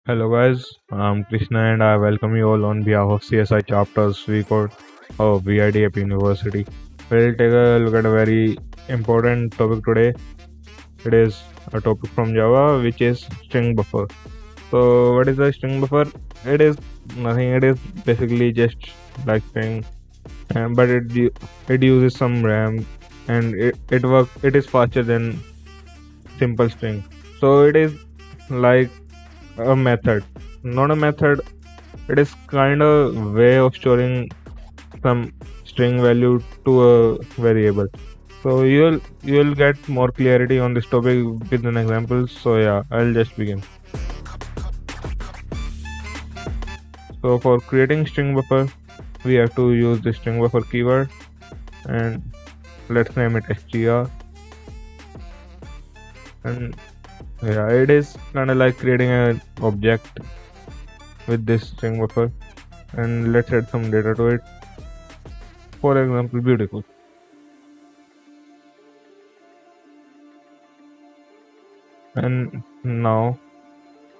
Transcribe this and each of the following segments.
Hello guys, I'm Krishna and I welcome you all on behalf of CSI chapters vcode of Vit-Ap University. We'll take a look at a very important topic today. It is a topic from Java which is string buffer. So what is a string buffer? It is nothing. It is basically just like string, but it uses some RAM and it is faster than simple string. So it is like a method, not a method. It is kind of way of storing some string value to a variable. So you'll get more clarity on this topic with an example. So yeah, I'll just begin. So for creating string buffer, we have to use the string buffer keyword, and let's name it str. And yeah, it is kind of like creating an object with this string buffer, and let's add some data to it. For example, beautiful. And now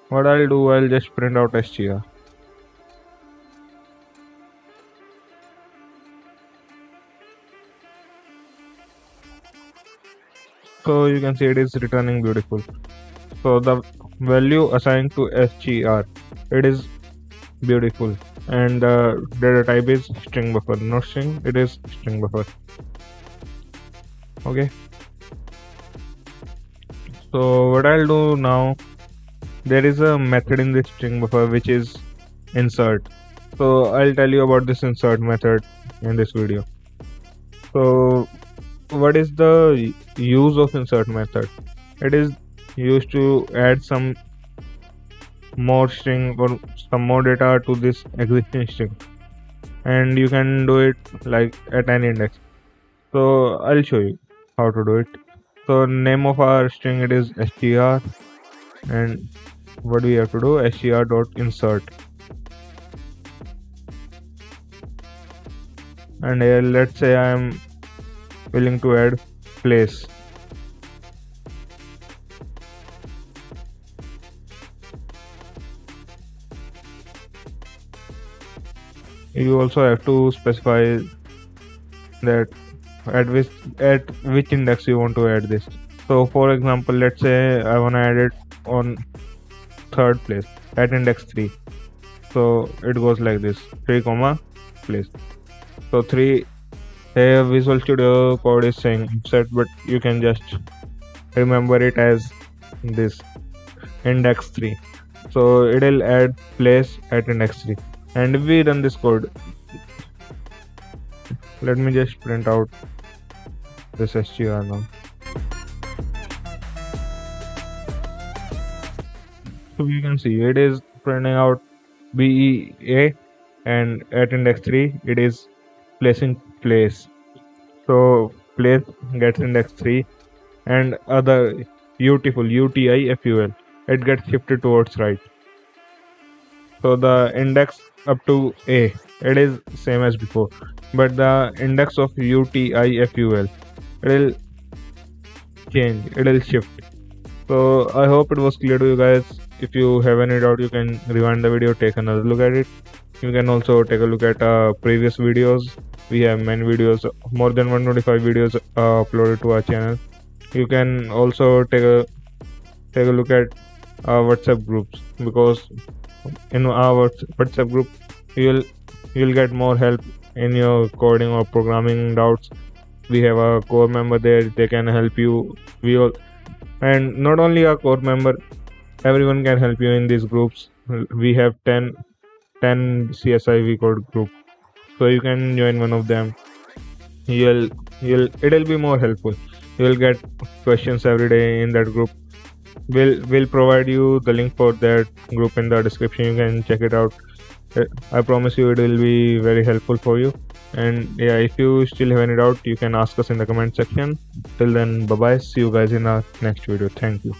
what I'll do, I'll just print out str. So you can see it is returning beautiful. So the value assigned to str, it is beautiful, and the data type is string buffer, not string, it is string buffer. Okay, so what I'll do now, there is a method in this string buffer which is insert. So I'll tell you about this insert method in this video. So what is the use of insert method? It is used to add some more string or some more data to this existing string, and you can do it like at any index. So I'll show you how to do it. So name of our string, it is str, and what we have to do, str dot insert, and here let's say I am willing to add place. You also have to specify that at which index you want to add this. So for example, let's say I want to add it on third place at index 3. So it goes like this, 3 comma place. So 3, here Visual Studio Code is saying set, but you can just remember it as this, index 3. So it'll add place at index 3. And if we run this code, let me just print out this str now. So you can see it is printing out BEA, and at index 3 it is placing place. So place gets index 3, and other beautiful UTIFUL, it gets shifted towards right. So the index up to A, it is same as before, but the index of UTIFUL, it will change, it will shift. So I hope it was clear to you guys. If you have any doubt, you can rewind the video, take another look at it. You can also take a look at previous videos. We have many videos, more than 125 videos uploaded to our channel. You can also take a look at our WhatsApp groups, because in our WhatsApp group you'll get more help in your coding or programming doubts. We have a core member there, they can help you. And not only a core member, everyone can help you in these groups. We have 10 CSI vcode group, so you can join one of them. It'll be more helpful. You'll get questions every day in that group. We'll provide you the link for that group in the description. You can check it out. I promise you it will be very helpful for you. And yeah, if you still have any doubt, you can ask us in the comment section. Till then, bye bye, see you guys in our next video. Thank you.